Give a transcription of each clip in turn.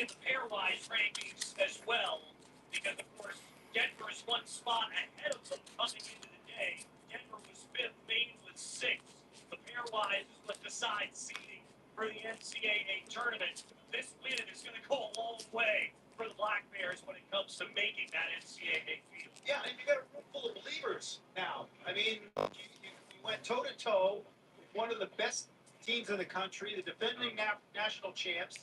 in the pairwise rankings as well, because of course Denver's one spot ahead of them coming into the day. Denver was 5th, Maine was 6th. The pairwise is what decides seeding for the NCAA tournament. This win is going to go a long way for the Black Bears when it comes to making that NCAA field. Yeah, and you got a room full of believers now. I mean, you went toe-to-toe with one of the best teams in the country, the defending national champs.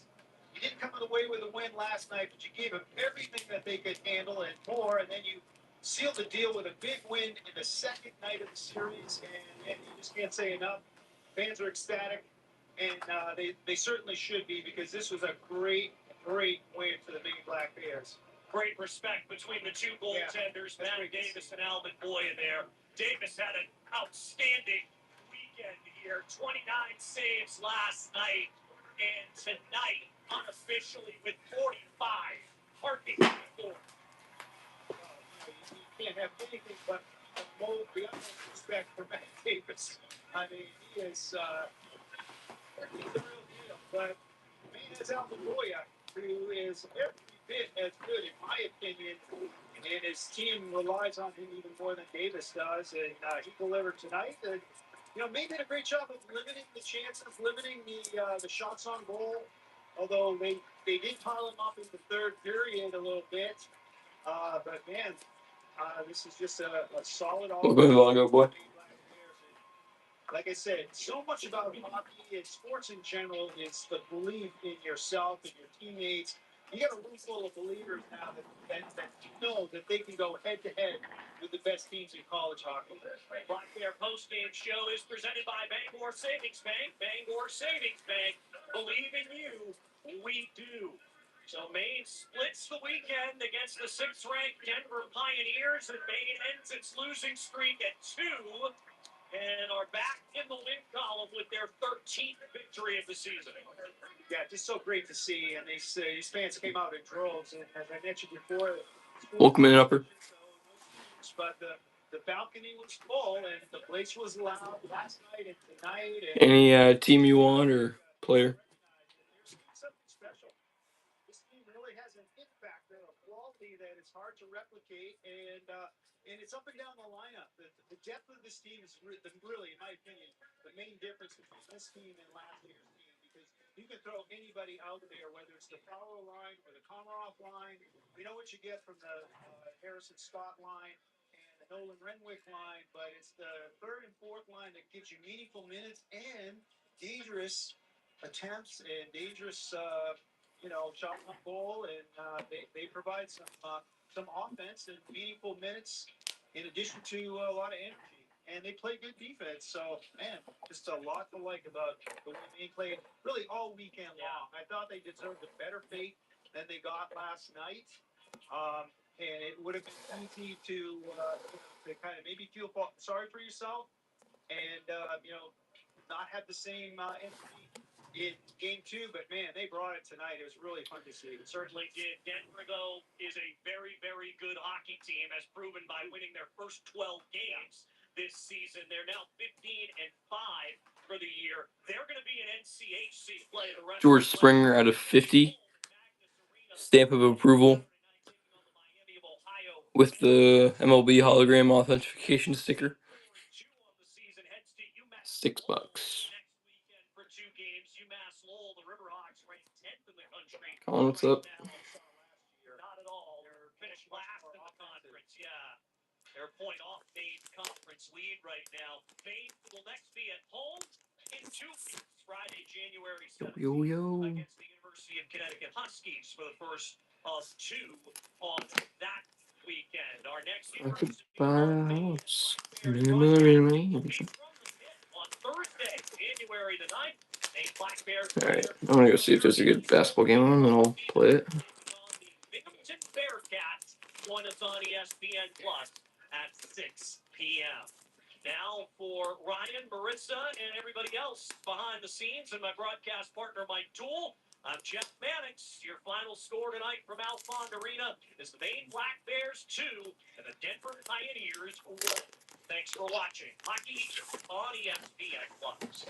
You didn't come away with a win last night, but you gave them everything that they could handle and more, and then you sealed the deal with a big win in the second night of the series, and you just can't say enough. Fans are ecstatic, and they certainly should be, because this was a great win for the Big Black Bears. Great respect between the two goaltenders, Matt Davis and Alvin Boya there. Davis had an outstanding weekend here, 29 saves last night, and tonight, unofficially, with 45. Heartbeat for. You can't have anything but the utmost respect for Matt Davis. I mean, he is he's the real deal. But man, there's Alvin Boya, who is every bit as good, in my opinion, and his team relies on him even more than Davis does, and he delivered tonight. And Maine did a great job of limiting the chances, limiting the shots on goal. Although they did pile him up in the third period a little bit, but man, this is just a solid. Boy. Like I said, so much about hockey and sports in general is the belief in yourself and your teammates. You got a room full of believers now that know that they can go head to head with the best teams in college hockey. Black Bear postgame show is presented by Bangor Savings Bank. Bangor Savings Bank, believe in you, we do. So Maine splits the weekend against the 6th-ranked Denver Pioneers, and Maine ends its losing streak at 2. And are back in the win column with their 13th victory of the season. Yeah, just so great to see. And these fans came out in droves. And as I mentioned before, Welcome in, Upper. But the balcony was full, and the place was loud last night and tonight. And any team you want or player? Something special. This team really has an it factor, a quality that is hard to replicate, and it's up and down the lineup. The depth of this team is really, in my opinion, the main difference between this team and last year's team, because you can throw anybody out there, whether it's the Fowler line or the Komarov line. You know what you get from the Harrison Scott line and the Nolan Renwick line, but it's the third and fourth line that gives you meaningful minutes and dangerous attempts and dangerous shot on goal, and they provide some offense and meaningful minutes in addition to a lot of energy, and they play good defense. So man, just a lot to like about the way they played really all weekend long. I thought they deserved a better fate than they got last night, and it would have been easy to kind of maybe feel sorry for yourself and not have the same energy in game 2, but man, they brought it tonight. It was really fun to see. It certainly did. Denver, though, is a very, very good hockey team, as proven by winning their first 12 games this season. They're now 15-5 for the year. They're going to be an NCHC play the rest George of the Springer out of 50. Stamp of approval with the MLB hologram authentication sticker. $6. Colin, what's up? Not at all. They're finished last in the conference. Yeah. Their point off Maine's conference lead right now. Maine will next be at home in 2 weeks, Friday, January 17th, against the University of Connecticut Huskies for the first of 2 on that weekend. Our next I could on Thursday, January the 9th. Alright, I'm gonna go see if there's a good basketball game on, and I'll play it. Binghamton Bearcats, one is on ESPN Plus at 6 p.m. Now for Ryan, Marissa, and everybody else behind the scenes, and my broadcast partner, Mike Toole, I'm Jeff Mannix. Your final score tonight from Alfond Arena is the Maine Black Bears 2 and the Denver Pioneers 1. Thanks for watching Hockey on ESPN Plus.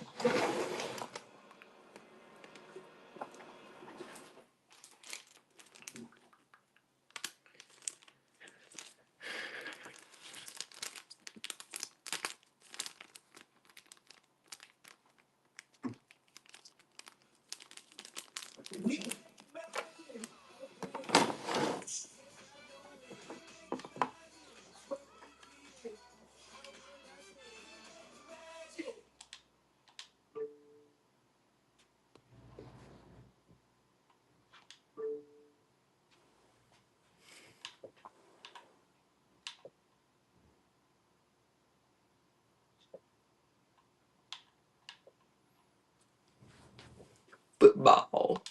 Bow.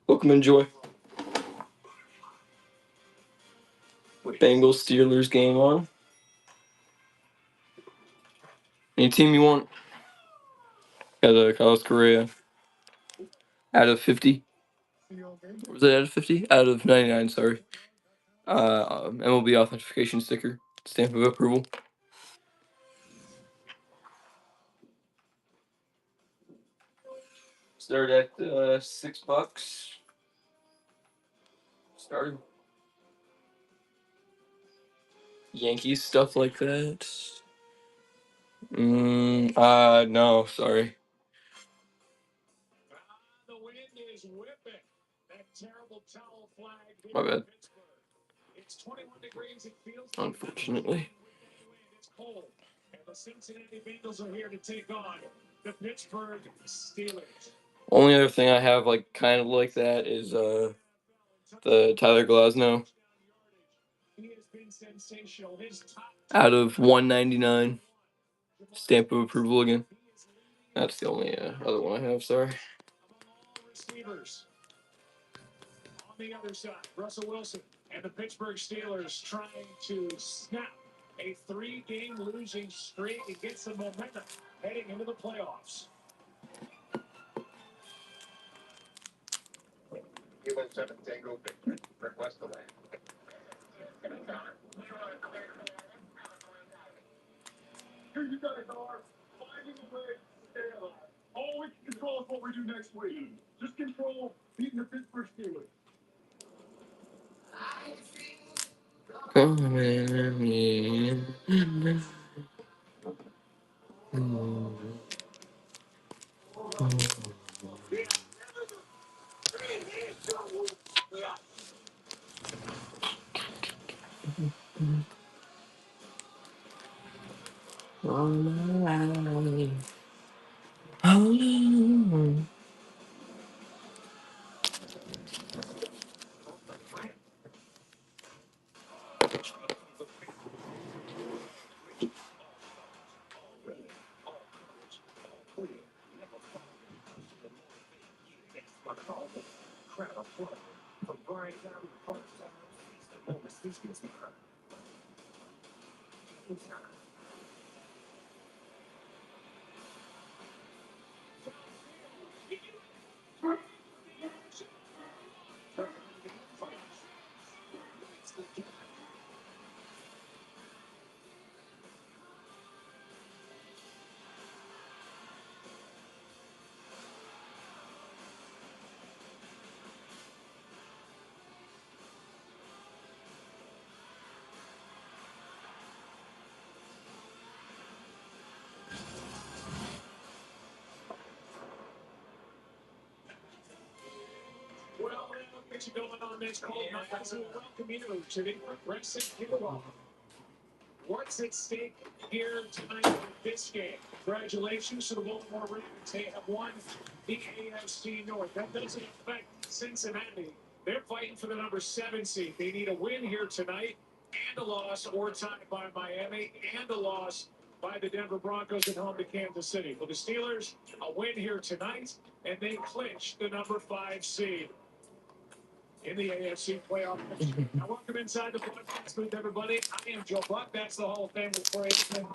Welcome, enjoy. Bengals Steelers game on. Any team you want? Got Carlos Correa. Out of 50. Was it out of 50? Out of 99, sorry. MLB authentication sticker. Stamp of approval. Start at $6. Started. Yankees stuff like that. No, sorry. The wind is whipping. That terrible towel flag. My bad. It's 21 degrees. It feels Unfortunately. it's cold. And the Cincinnati Bengals are here to take on the Pittsburgh Steelers. Only other thing I have like kind of like that is the Tyler Glasnow. He has been sensational. His top Out of 199. Stamp of approval again. That's the only other one I have, sorry. among all receivers. On the other side, Russell Wilson and the Pittsburgh Steelers trying to snap a 3-game losing streak and get some momentum heading into the playoffs. Human 7 Tango Victor. Request the land. Here you got a car, finding a way to stay alive. All we can control is what we do next week. Just control beating the Pittsburgh Steelers. Well, what's going on this cold night? So welcome you to the progressive kickoff. What's at stake here tonight in this game? Congratulations to the Baltimore Ravens. They have won the AFC North. That doesn't affect Cincinnati. They're fighting for the number 7 seed. They need a win here tonight and a loss or tied by Miami and a loss by the Denver Broncos at home to Kansas City. For the Steelers, a win here tonight, and they clinch the number 5 seed in the AFC playoff. Now, welcome inside the broadcast booth, everybody. I am Joe Buck. That's the Hall of Fame replacement.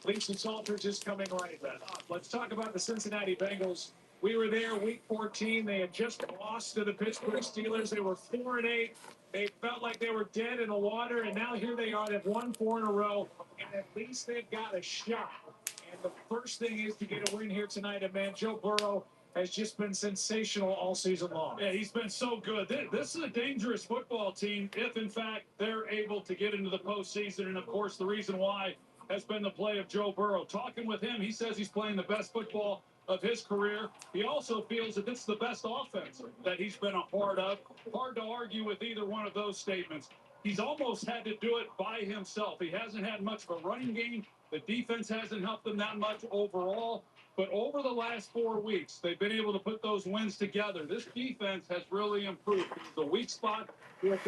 Lisa Salters is coming right up. Let's talk about the Cincinnati Bengals. We were there week 14. They had just lost to the Pittsburgh Steelers. They were 4-8. They felt like they were dead in the water, and now here they are. They've won 4 in a row, and at least they've got a shot. And the first thing is to get a win here tonight. And, man, Joe Burrow has just been sensational all season long. Yeah, he's been so good. This is a dangerous football team if, in fact, they're able to get into the postseason. And, of course, the reason why has been the play of Joe Burrow. Talking with him, he says he's playing the best football of his career. He also feels that this is the best offense that he's been a part of. Hard to argue with either one of those statements. He's almost had to do it by himself. He hasn't had much of a running game. The defense hasn't helped them that much overall. But over the last 4 weeks, they've been able to put those wins together. This defense has really improved. It's the weak spot. Lou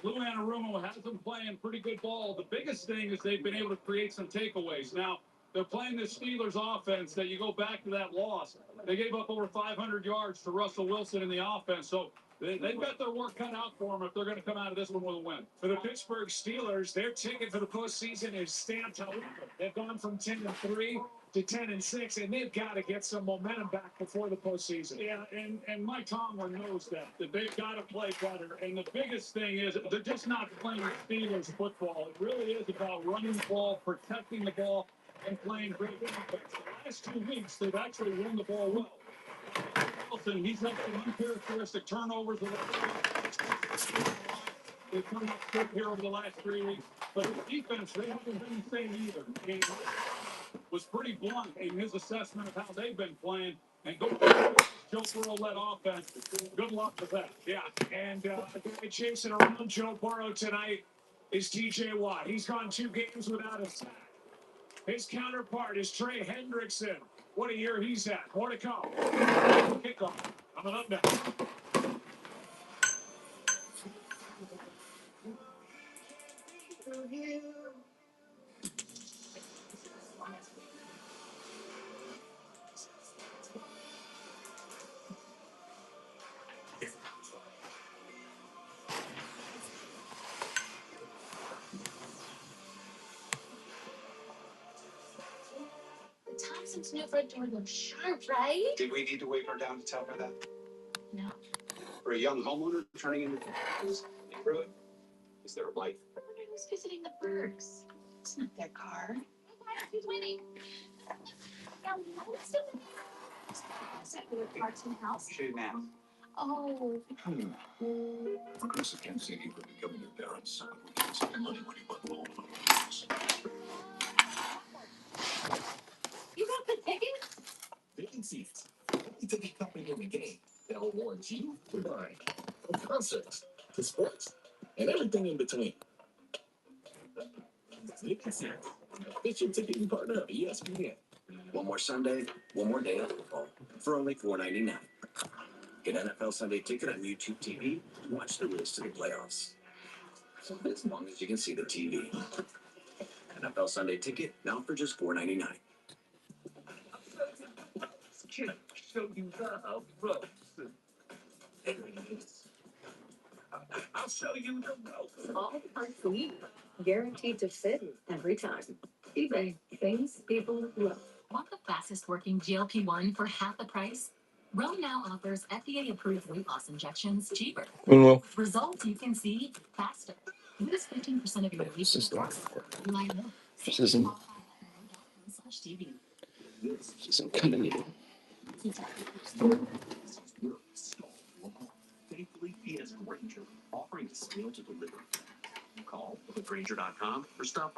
Anarumo has them playing pretty good ball. The biggest thing is they've been able to create some takeaways. Now, They're playing the Steelers offense that you go back to that loss. They gave up over 500 yards to Russell Wilson in the offense. So they've got their work cut out for them if they're going to come out of this one with a win. For the Pittsburgh Steelers, their ticket for the postseason is stamped. However, they've gone from 10-3 to 10-6, and they've got to get some momentum back before the postseason. Yeah, and Mike Tomlin knows that they've got to play better. And the biggest thing is they're just not playing Steelers football. It really is about running the ball, protecting the ball, and playing great defense. The last 2 weeks, they've actually run the ball well. Wilson, he's had some uncharacteristic turnovers. They've come up quick here over the last 3 weeks. But the defense, they haven't been the same either. And was pretty blunt in his assessment of how they've been playing. And go Joe Burrow-led offense. Good luck with that. Yeah, and the guy chasing around Joe Burrow tonight is T.J. Watt. He's gone 2 games without a sack. His counterpart is Trey Hendrickson. What a year he's had. More to come. Kickoff coming up next. Thompson's new front door looks sharp, right? Did we need to wait her down to tell her that? No. For a young homeowner turning into this neighborhood, is there a light? I wonder who's visiting the Bergs. It's not their car. Who's winning? Yeah, what's the secular parts in the house? Shade man. Oh. Of course, I can't see you becoming your parents. We can't spend money when you want loan on us. You got the ticket? Vacancies. You take a company in the game. They'll warrant you to buying. From concerts to sports and everything in between. Vacancies. Official ticketing partner of ESPN. One more Sunday, one more day of football for only $4.99. Get NFL Sunday Ticket on YouTube TV and watch the race to the playoffs. So as long as you can see the TV. NFL Sunday Ticket now for just $4.99. Show you the ropes. There it is. I'll show you the ropes. All parts complete, guaranteed to fit every time. eBay, things people love. Want the fastest working GLP-1 for half the price? Rome now offers FDA-approved weight loss injections cheaper. Results you can see faster. Lose 15% of your weight. This is Reliable. This isn't. /TV. This isn't kind of neat. Thankfully, he has Grainger, offering to scale to deliver. Call Grainger.com for stuff.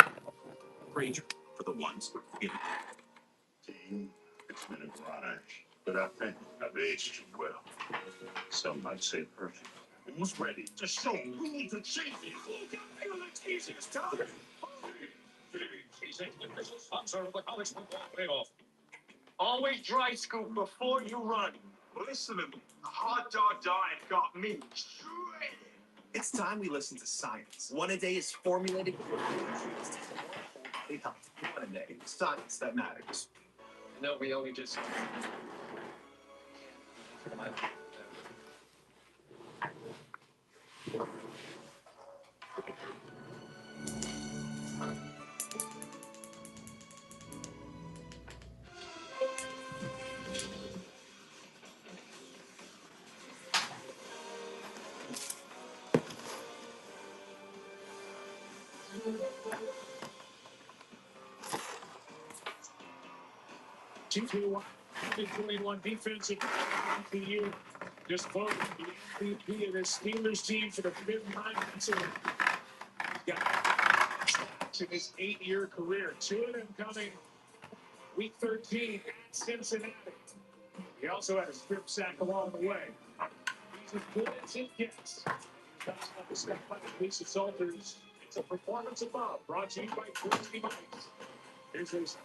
Grainger, for the ones who get it. Team, it's been a grind, but I think I've aged you well. Some might say perfect. Who's ready to show rules and changes? It's time. Sponsor of the college football playoff. Always dry scoop before you run. Listen to me. A hot dog diet got me shredded. It's time we listen to science. One a day is formulated for body health. One a day, science that matters. No, we only just. T2 21 defensive for you. Just voted the MVP of the Steelers team for the 5th time. He's got in his 8-year career. 2 of them coming week 13 at Cincinnati. He also had a strip sack along the way. He's as good as it gets. Step by Lisa Salters. It's a performance above. Brought to you by Twisty Mikes. Here's Lisa.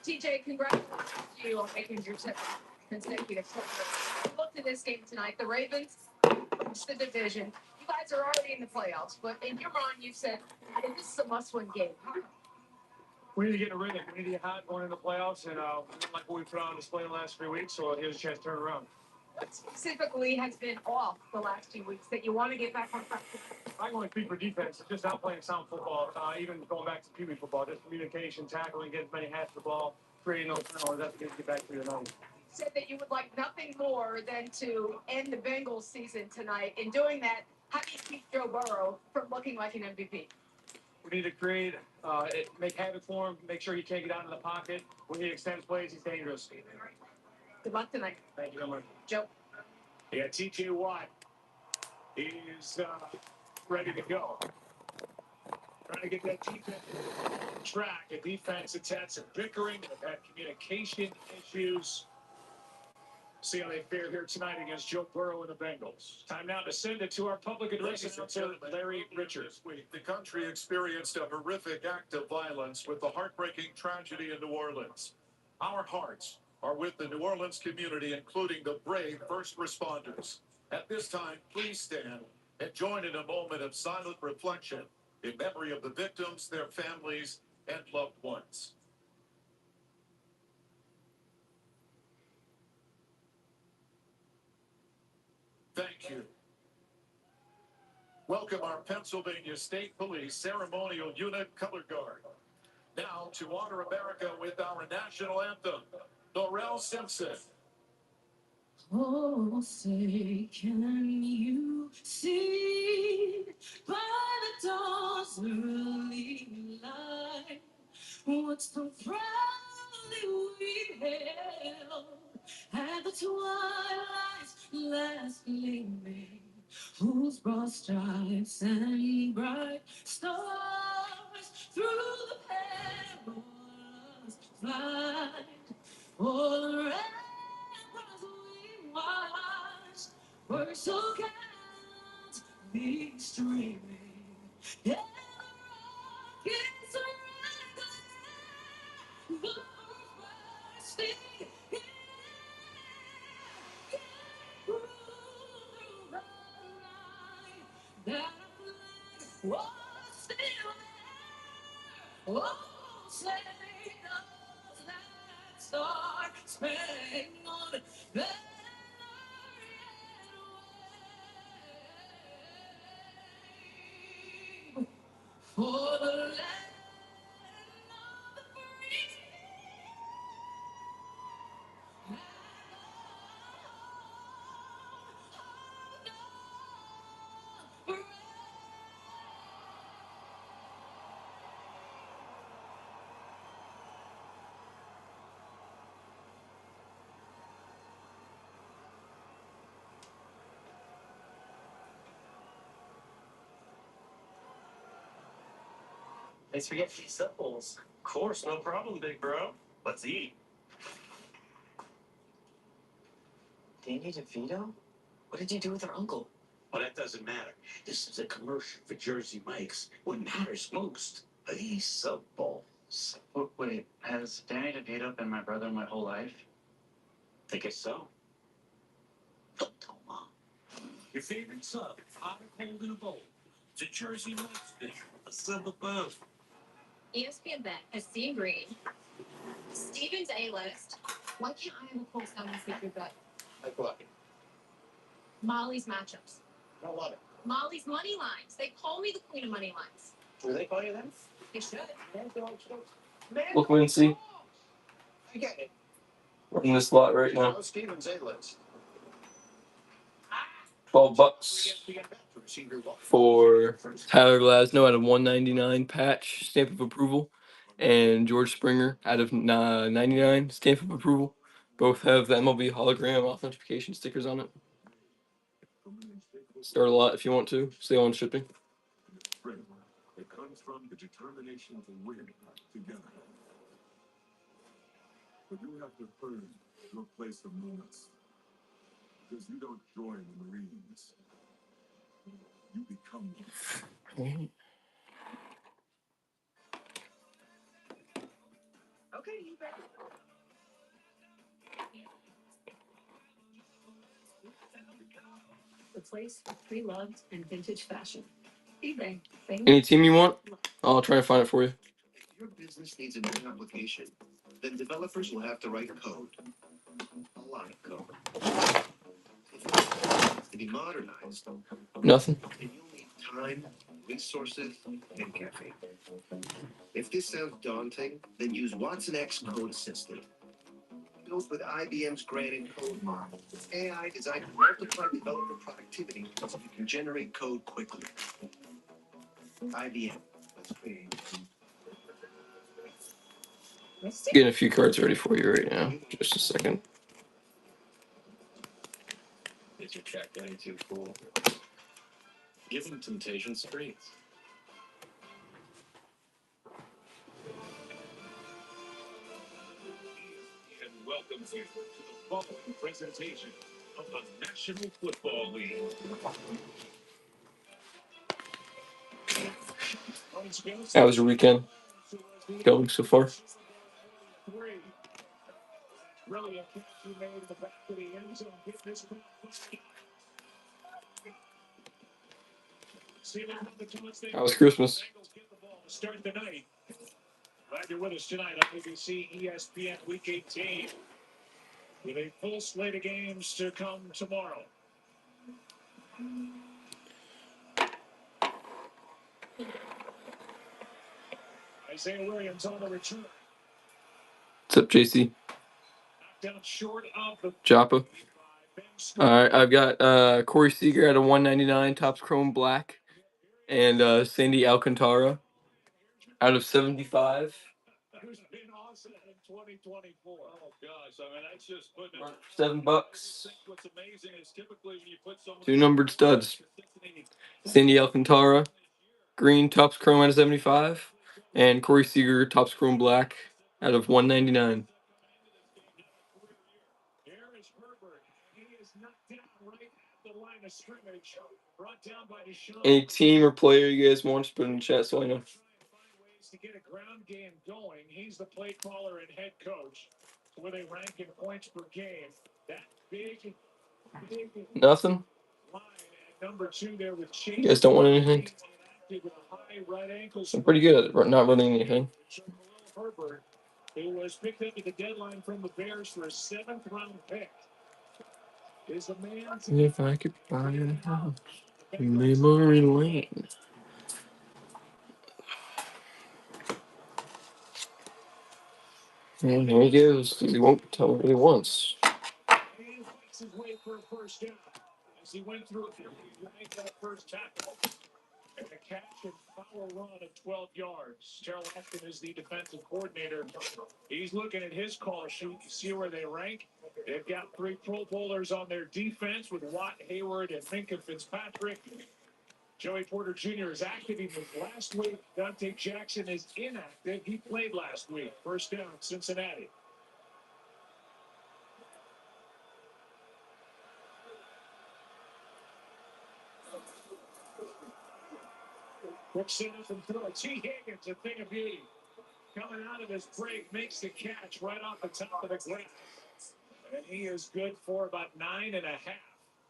TJ, congratulations to you on making your consecutive trip. Looked at this game tonight. The Ravens, it's the division. You guys are already in the playoffs, but in your mind, you said, hey, this is a must-win game. We need to get in a rhythm. We need to get hot going into the playoffs, and like what we put on display the last 3 weeks, so here's a chance to turn it around. What specifically has been off the last 2 weeks that you want to get back on track? I'm going to speak for defense. It's just not playing sound football, even going back to Pee Wee football. Just communication, tackling, getting as many hats to the ball, creating those turnovers. That's going to get back to your numbers. Said that you would like nothing more than to end the Bengals season tonight. In doing that, how do you keep Joe Burrow from looking like an MVP? We need to create, make havoc for him, make sure he can't get out of the pocket. When he extends plays, he's dangerous. Good luck tonight. Thank you very much. Joe. Yeah, TJ Watt is ready to go. Trying to get that defense on track. A defense that's had some bickering, they've had communication issues. See how they fare here tonight against Joe Burrow and the Bengals. Time now to send it to our public address announcer, Larry Richards. The country experienced a horrific act of violence with the heartbreaking tragedy in New Orleans. Our hearts are with the New Orleans community, including the brave first responders. At this time, please stand and join in a moment of silent reflection in memory of the victims, their families, and loved ones. Thank you. Welcome our Pennsylvania State Police Ceremonial Unit Color Guard. Now to honor America with our national anthem, Norrell Simpson. Oh, say, can you see by the dawn's early light what so proudly we hailed at the twilight's last gleaming, whose broad stripes and bright stars through the perilous flight all around we watched were so gallantly streaming, and the rockets rang the bursting in through the night. That flag was still there. Oh, say does that star spangled banner yet wave for the land of the free and all of the Thanks for getting these supples. Of course, no problem, big bro. Let's eat. Danny DeVito? What did you do with her uncle? Well, that doesn't matter. This is a commercial for Jersey Mike's. What matters most are these sub balls. Wait, has Danny DeVito been my brother my whole life? I guess so. Don't tell Mom. Your favorite sub, hot or cold in a bowl. It's a Jersey Mike's dish. A sub above. ESPN Bet has seen Green, Steven's A-list. Why can't I have a pulse down the secret bet? Like what? Molly's matchups. I don't love it. Molly's money lines. They call me the queen of money lines. Do they call you them? They should. Look, Lindsay. I get it. We're in this lot right now. Steven's A-list. $12 for Tyler Glasnow out of 199 patch stamp of approval, and George Springer out of 99 stamp of approval. Both have the MLB hologram authentication stickers on it. Start a lot if you want to. Stay on shipping. It comes from the determination to win together. But you have to earn your place among us. Because you don't join the Marines. You become one. Okay, you bet. The place for pre-loved and vintage fashion. eBay. Any team you want? I'll try to find it for you. business needs a new application, then developers will have to write code. A lot of code. If it needs to be modernized, Nothing. then you'll need time, resources, and caffeine. If this sounds daunting, then use Watson X Code Assistant. Built with IBM's Granite Code Model. It's AI designed to multiply developer productivity so you can generate code quickly. IBM. Let's create. Getting a few cards ready for you right now. Just a second. Is your check getting too cool? Give them Temptation Streets. And welcome you to the following presentation of the National Football League. How was your weekend going so far? Brilliant catch he made in the back of the end zone. Get this one. How was Christmas? Start the night. Glad you're with us tonight on ABC ESPN Week 18 with a full slate of games to come tomorrow. Isaiah Williams on the return. What's up, JC? Knocked out short of the Joppa. All right, I've got Corey Seager at a 199, Topps Chrome Black, and Sandy Alcantara out of 75. Who's been awesome in 2024. Oh gosh, I mean that's just putting it. $7. What's amazing is typically when you put someone 2 numbered studs. Sandy Alcantara, green Topps Chrome out of 75, and Corey Seager Topps Chrome Black out of 199. Here is Herbert. He is knocked down right at the line of scrimmage. Brought down by Deshaun. Any team or player you guys want, just put in the chat so I know. To get a ground game going, he's the play caller and head coach. Where they rank in points per game. That big Nothing? line at number 2 there with Chase. You guys don't want anything? With a high right ankle. I'm pretty good at not running anything. Herbert, who was picked up at the deadline from the Bears for a 7th round pick, is the man. If I could buy a house in Memory Lane. And there he goes. He won't tell me what he wants. He fights his way for a first down as he went through he made that first tackle. And a catch and power run of 12 yards. Terrell Austin is the defensive coordinator. He's looking at his call sheet to see where they rank. They've got 3 Pro Bowlers on their defense with Watt, Hayward, and Minka Fitzpatrick. Joey Porter Jr. is active. He was last week. Dante Jackson is inactive. He played last week. First down, Cincinnati. Quick set up and throw. T. Higgins, a thing of beauty. Coming out of his break, makes the catch right off the top of the glass. And he is good for about 9.5.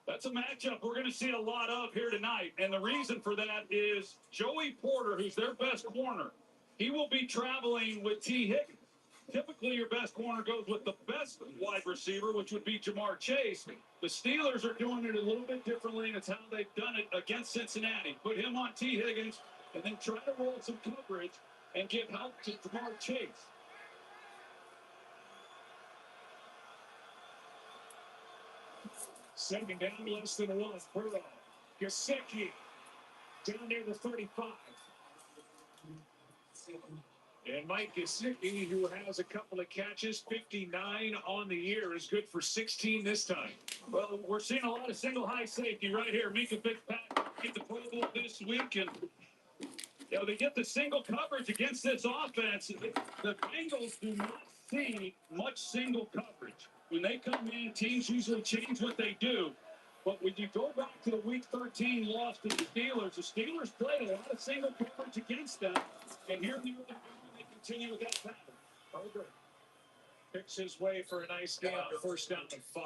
That's a matchup we're going to see a lot of here tonight. And the reason for that is Joey Porter, who's their best corner. He will be traveling with T. Higgins. Typically, your best corner goes with the best wide receiver, which would be Jamar Chase. The Steelers are doing it a little bit differently, and it's how they've done it against Cincinnati. Put him on T. Higgins, and then try to roll some coverage and give help to Jamar Chase. Second down, less than 1. Burrow. Gesicki down near the 35. And Mike Gesicki, who has a couple of catches, 59 on the year, is good for 16 this time. Well, we're seeing a lot of single high safety right here. Minka Fitzpatrick get the Pro Bowl this week, and they get the single coverage against this offense. The Bengals do not see much single coverage. When they come in, teams usually change what they do. But when you go back to the Week 13 loss to the Steelers played a lot of single coverage against them. And here they continue with that pattern. Herbert picks his way for a nice down, first down and 5.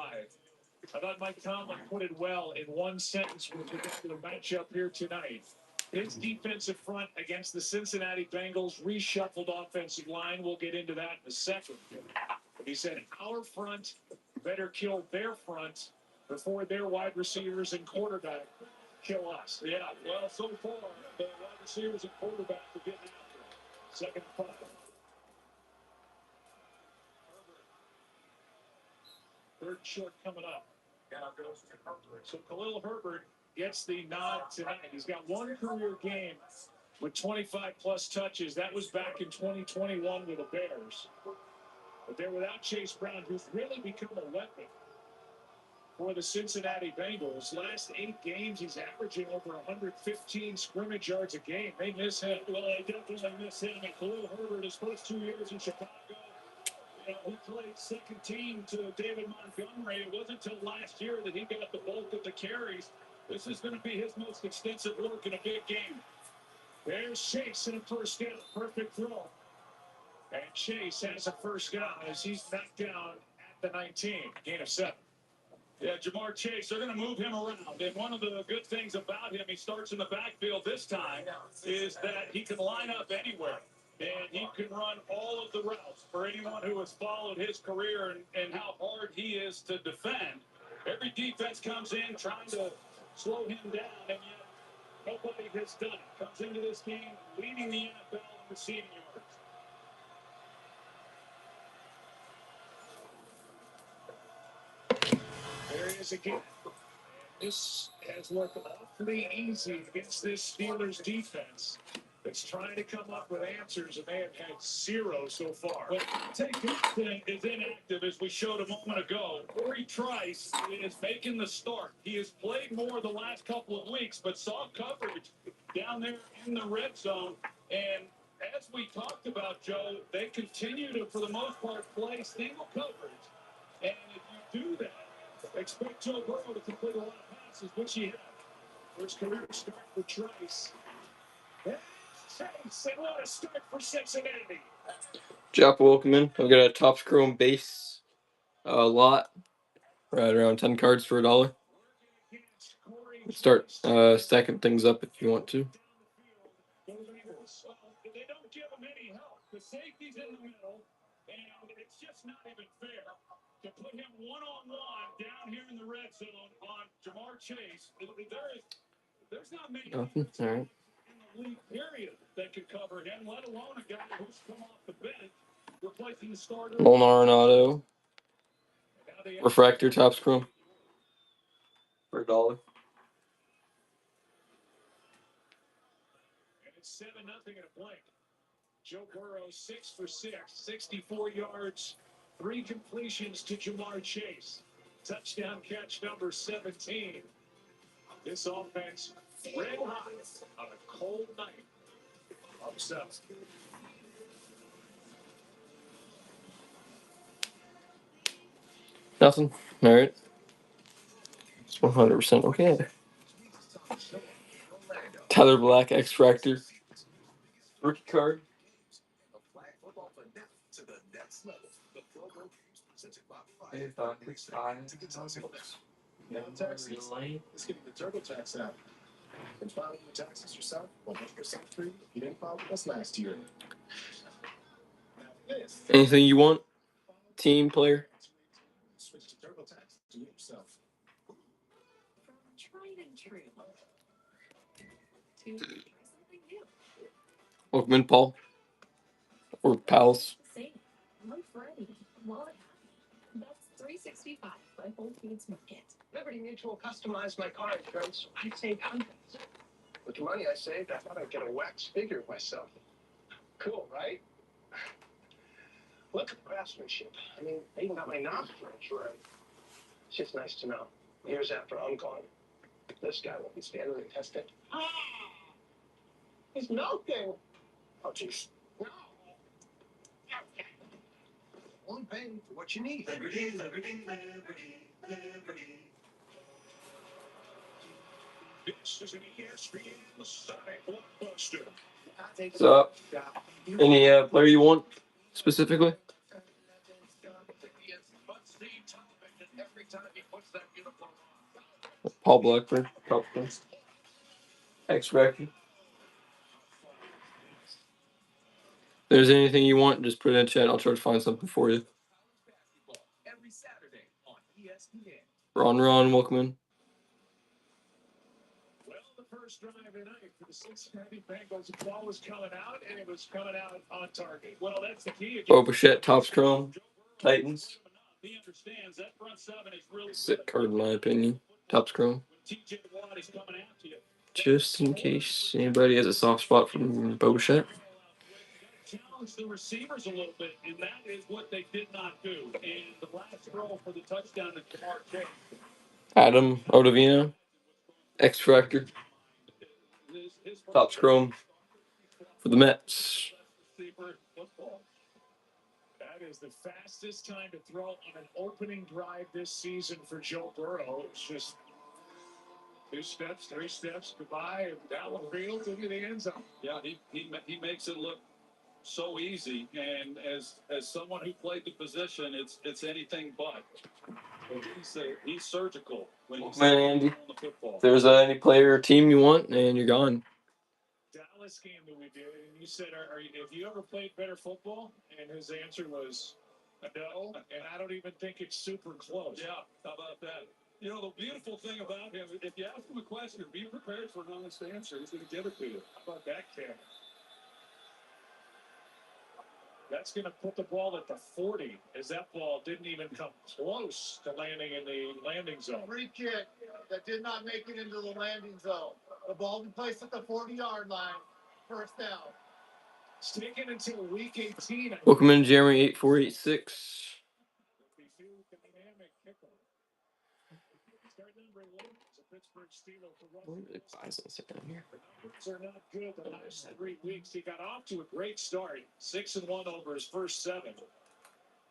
I thought Mike Tomlin put it well in one sentence with regard to the matchup here tonight. His defensive front against the Cincinnati Bengals reshuffled offensive line. We'll get into that in a second. He said our front better kill their front before their wide receivers and quarterback kill us. Yeah, well, so far, the wide receivers and quarterback are getting after it. Second and 5. Third short coming up. So Khalil Herbert gets the nod tonight. He's got one career game with 25-plus touches. That was back in 2021 with the Bears. But they're without Chase Brown, who's really become a weapon for the Cincinnati Bengals. Last 8 games, he's averaging over 115 scrimmage yards a game. They miss him. Well, they definitely miss him. And Khalil Herbert, his first 2 years in Chicago, he played second team to David Montgomery. It wasn't until last year that he got the bulk of the carries. This is going to be his most extensive work in a big game. There's Chase in a first down. Perfect throw. And Chase has a first down as he's knocked down at the 19. Gain of 7. Yeah, Jamar Chase, they're going to move him around. And one of the good things about him, he starts in the backfield this time, is that he can line up anywhere. And he can run all of the routes. For anyone who has followed his career and how hard he is to defend, every defense comes in trying to slow him down, and yet nobody has done it. Comes into this game leading the NFL in receiving yards. There he is again. This has looked awfully easy against this Steelers defense that's trying to come up with answers, and they have had 0 so far. Well, Tate Gibson is inactive, as we showed a moment ago. Corey Trice is making the start. He has played more the last couple of weeks, but saw coverage down there in the red zone. And as we talked about, Joe, they continue to, for the most part, play single coverage. And if you do that, expect Joe Burrow to complete a lot of passes, which he had. First career start for Trice. Chase, and what a start for Cincinnati. Jack Wilkman. I've got a Topps Chrome base lot. Right around 10 cards for $1. Start stacking things up if you want to. They don't give him any help. The safety's in the middle, and it's just not even fair to put him one-on-one down here in the red zone on Jamar Chase. There's not many Nothing. All right. in the league period that can cover him, let alone a guy who's come off the bench, replacing the starter. Lone Arenado. Refractor Topps Chrome for $1. And it's 7-0 in a blank. Joe Burrow 6 for 6, 64 yards, 3 completions to Jamar Chase. Touchdown catch number 17. This offense red hot on a cold night. Upset. Nothing. All right. It's 100% okay. Tyler Black X-Fractor. Rookie card. Let's get the TurboTax app. And file your taxes yourself 100% free. You didn't file with us last year. Anything you want? Team player? Switch to TurboTax to do it yourself. From tried and true to try something new. Welcome in, Paul. Or pals. Same. I'm Freddie. Wallet. That's 365 by Whole Foods Market. Liberty Mutual customized my car insurance, so I saved hundreds. With the money I saved, I thought I'd get a wax figure myself. Cool, right? Look at the craftsmanship. I mean, they even got my knob furniture right. It's just nice to know. Years after I'm gone, this guy won't be standing to test it. Ah! He's melting! Oh, jeez. No! Only paying for what you need. Liberty, liberty, liberty, liberty. This is an ESPN Sonic blockbuster. What's up? Any player you want specifically? Paul Blackburn, X-Fractor. there's anything you want, just put it in chat. I'll try to find something for you. Every Saturday on ESPN. Ron, welcome in. Well, the first drive tonight for the Cincinnati Bengals, the ball was coming out, and it was coming out on target. Well, that's the key. Bo Bichette, Topps Chrome, Titans. He understands that front seven is really Sick card in my opinion. Topps Chrome. TJ Watt is coming after you. Just in case anybody has a soft spot for Bo Bichette. Challenge the receivers a little bit, and that is what they did not do. And the last throw for the touchdown to Jamar Chase. Adam Ottavino, X Factor, Topps Chrome for the Mets. That is the fastest time to throw on an opening drive this season for Joe Burrow. It's just 2 steps, 3 steps, goodbye, and down the field into the end zone. Yeah, he makes it look so easy, and as someone who played the position, it's anything but. He's surgical when he's Man, Andy, on the football. if there's any player or team you want, and you're gone. Dallas game that we did, and you said, have you ever played better football? And his answer was no, and I don't even think it's super close. Yeah, how about that? You know, the beautiful thing about him, if you ask him a question, be prepared for an honest answer. He's going to give it to you. How about that, Cam? That's going to put the ball at the 40, as that ball didn't even come close to landing in the landing zone. Free kick that did not make it into the landing zone. The ball be placed at the 40-yard line. First down. It's taken until week 18. Welcome in, Jeremy 8486. Numbers are not good the last 3 weeks. He got off to a great start. 6-1 over his first 7.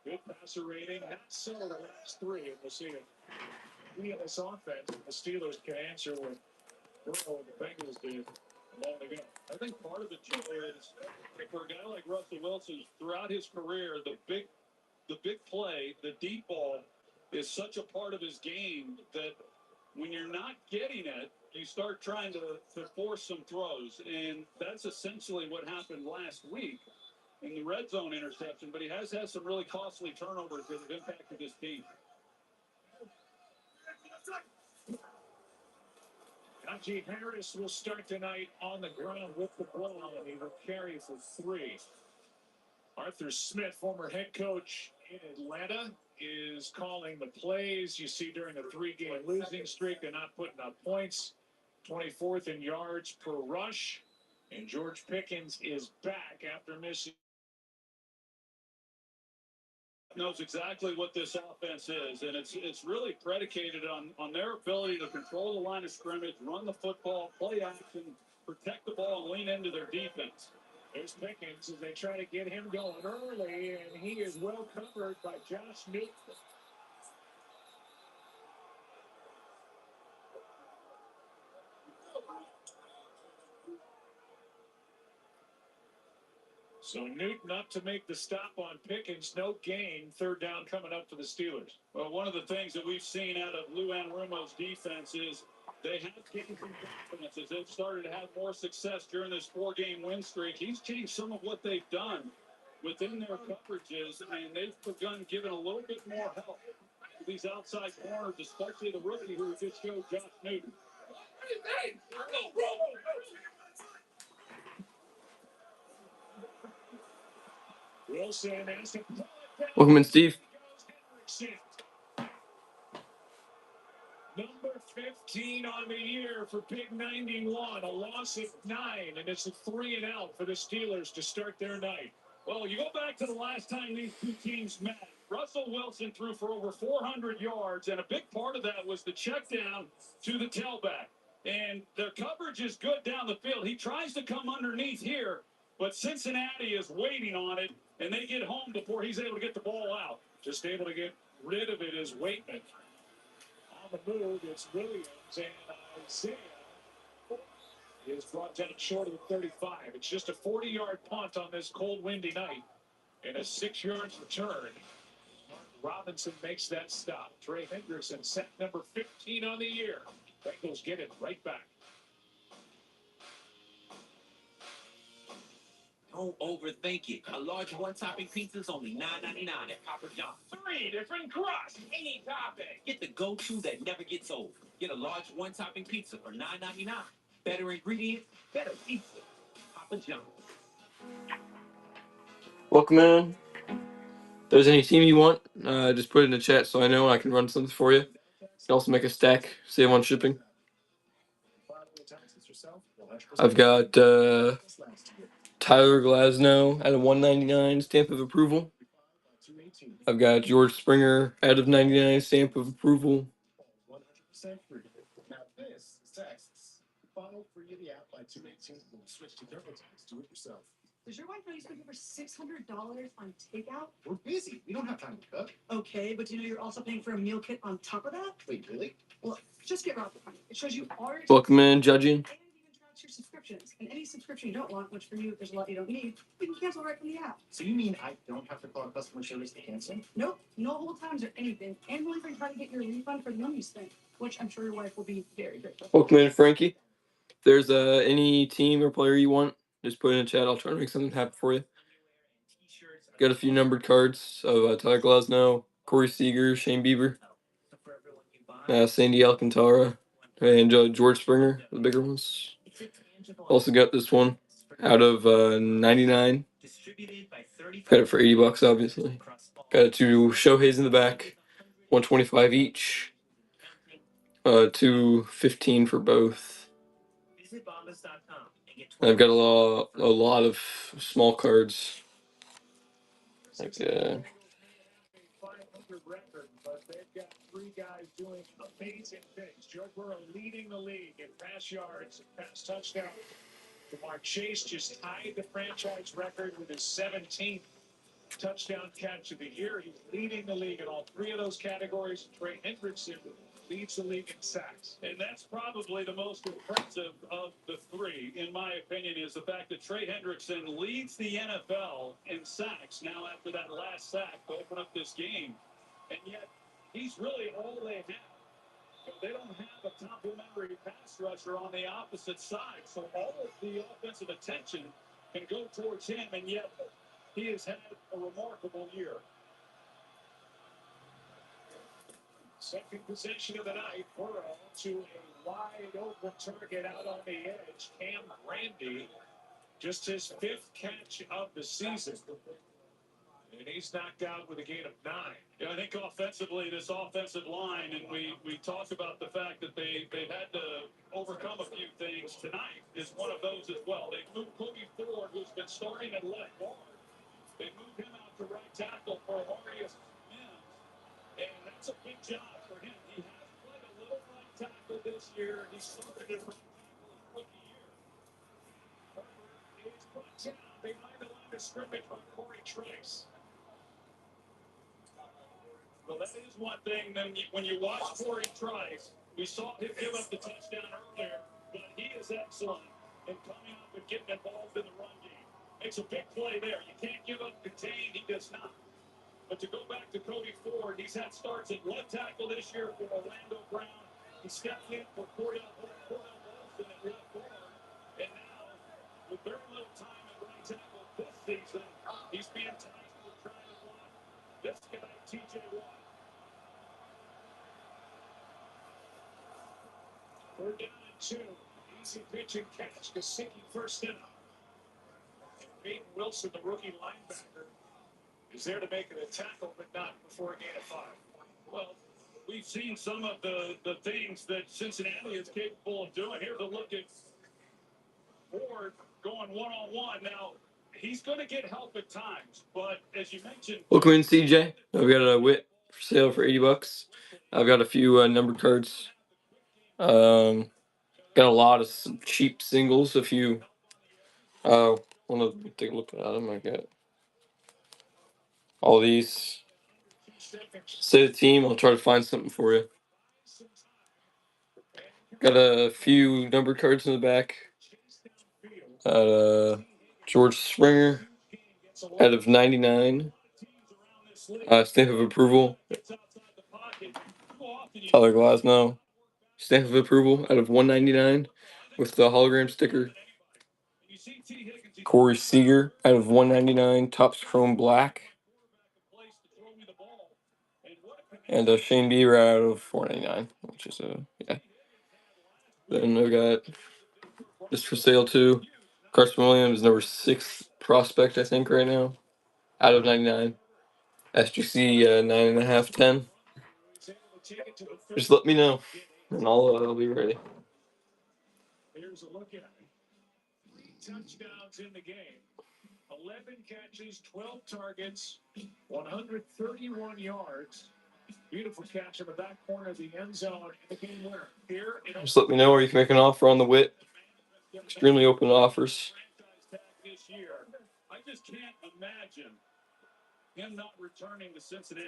Good passer rating. Not so the last 3. And we'll see if we in this offense, the Steelers can answer what Burrow and the Bengals did a long ago. I think part of it, Joe, is for a guy like Russell Wilson, throughout his career, the big play, the deep ball, is such a part of his game that when you're not getting it, you start trying to force some throws. And that's essentially what happened last week in the red zone interception. But he has had some really costly turnovers that have impacted his team. Najee Harris will start tonight on the ground with the ball, and he will carry for 3. Arthur Smith, former head coach in Atlanta, is calling the plays. You see during a 3-game losing streak, they're not putting up points. 24th in yards per rush. And George Pickens is back after missing. Knows exactly what this offense is, and it's really predicated on their ability to control the line of scrimmage, run the football, play action, protect the ball, and lean into their defense. There's Pickens as they try to get him going early, and he is well covered by Josh Newton. So Newton up to make the stop on Pickens. No gain. 3rd down coming up for the Steelers. Well, one of the things that we've seen out of Lou Anarumo's defense is they have gained some confidence as they've started to have more success during this 4-game win streak. He's changed some of what they've done within their coverages, and they've begun giving a little bit more help to these outside corners, especially the rookie who just showed Josh Newton. Wilson has to. Welcome in, Steve. Number 15 on the year for Big 91. A loss of 9, and it's a 3-and-out for the Steelers to start their night. Well, you go back to the last time these two teams met. Russell Wilson threw for over 400 yards, and a big part of that was the check down to the tailback. And their coverage is good down the field. He tries to come underneath here, but Cincinnati is waiting on it, and they get home before he's able to get the ball out. Just able to get rid of it is Waitman. On the move, it's Williams, and Isaiah is brought down short of the 35. It's just a 40-yard punt on this cold, windy night, and a 6-yard return. Robinson makes that stop. Trey Hendrickson, sack number 15 on the year. Bengals get it right back. Don't overthink it. A large one-topping pizza is only $9.99 at Papa John's. 3 different crusts, any topping. Get the go-to that never gets old. Get a large one-topping pizza for $9.99. Better ingredients, better pizza. Papa John's. Welcome in. If there's any team you want, just put it in the chat so I know and I can run something for you. You can also make a stack, save on shipping. I've got Tyler Glasnow out of 199, stamp of approval. I've got George Springer out of 99, stamp of approval. 100% free. Now this is Texas. Follow free in the app by 218. Switch to TurboTax. Do it yourself. Does your wife know you spent over $600 on takeout? We're busy. We don't have time to cook. Okay, but you know you're also paying for a meal kit on top of that? Wait, really? Well, just get Rocket Money. It shows you all your Welcome in, judging. and it even tracks your subscriptions. And any subscription you don't want, which for you there's a lot you don't need, you can cancel right from the app. So you mean I don't have to call customer service to cancel? Nope, no hold times or anything. And we'll even try to get your refund for the money you spent, which I'm sure your wife will be very grateful. Welcome in, Frankie. If there's any team or player you want, just put it in the chat. I'll try to make something happen for you. Got a few numbered cards of Tyler Glasnow, Corey Seager, Shane Bieber, Sandy Alcantara, and George Springer, the bigger ones. Also got this one out of 99. Got it for $80, obviously. Got 2 Shoheis in the back, 125 each. 215 for both. I've got a lot of small cards. Like 500 record, but they've got 3 guys doing amazing things. Joe Burrow leading the league in pass yards and pass touchdowns. Jamar Chase just tied the franchise record with his 17th touchdown catch of the year. He's leading the league in all 3 of those categories. Trey Hendrickson leads the league in sacks. And that's probably the most impressive of the 3, in my opinion, is the fact that Trey Hendrickson leads the NFL in sacks now after that last sack to open up this game. And yet, he's really all they have. They don't have a complimentary pass rusher on the opposite side. So all of the offensive attention can go towards him, and yet he has had a remarkable year. Second possession of the night, Burrow to a wide open target out on the edge. Cam Randy, just his 5th catch of the season. And he's knocked out with a gain of 9. Yeah, I think offensively, this offensive line, and we talked about the fact that they've had to overcome a few things. Tonight is one of those as well. They moved Cody Ford, who's been starting at left guard. They moved him out to right tackle for Arias Mims, and that's a big job for him. He has played a little right tackle this year. He started at right tackle his rookie year. Herbert is put down behind the line of scrimmage by Corey Trice. Well, that is one thing. Then when you watch Corey Trice, we saw him give up the touchdown earlier, but he is excellent in coming up and getting involved in the run game. Makes a big play there. You can't give up contain. He does not. But to go back to Cody Ford, he's had starts at left tackle this year for Orlando Brown. He stepped in for Cordell Wilson at left guard. And now, with very little time at right tackle this season, he's being tasked with trying to block this guy, T.J. Watt. 3rd down and 2. Easy pitch and catch. Gesicki first down. Peyton Wilson, the rookie linebacker, is there to make it a tackle, but not before a gain of 5. Well, we've seen some of the things that Cincinnati is capable of doing. Here's a look at Ford going one-on-one. Now, he's going to get help at times, but as you mentioned... Welcome in, CJ. I've got a Wit for sale for $80. I've got a few numbered cards. Got a lot of cheap singles. If you want to take a look at them, I got all these. Say the team, I'll try to find something for you. Got a few numbered cards in the back. George Springer out of 99. Stamp of approval. Tyler Glasnow. Stamp of approval out of 199 with the hologram sticker. Corey Seager out of 199, Topps Chrome Black. And Shane Bieber out of 499, which is yeah. Then I got this for sale too. Carson Williams, number 6 prospect, I think, right now, out of 99. SGC 9.5, 10. Just let me know, and I'll be ready. Here's a look at it. 3 touchdowns in the game. 11 catches, 12 targets, 131 yards. Beautiful catch in the back corner of the end zone. The game winner here. Just let me know, or you can make an offer on the Wit. Extremely open offers. This year, I just can't imagine him not returning to Cincinnati.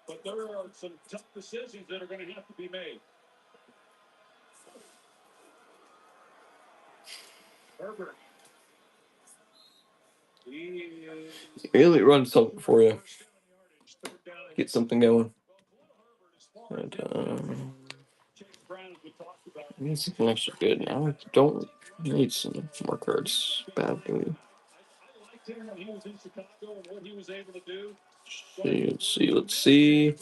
But there are some tough decisions that are going to have to be made. Herbert. Really run something for you. Get something going. And, I need something extra good. Now I don't need some more cards badly. Let's see.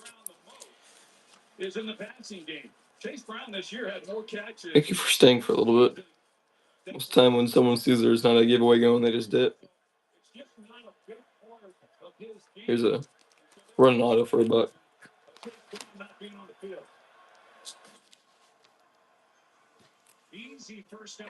Is in the passing game. Chase Brown this year had more catches. Thank you for staying for a little bit. Most of the time when someone sees there's not a giveaway going, they just dip. Here's a run an auto for $1. Easy first down.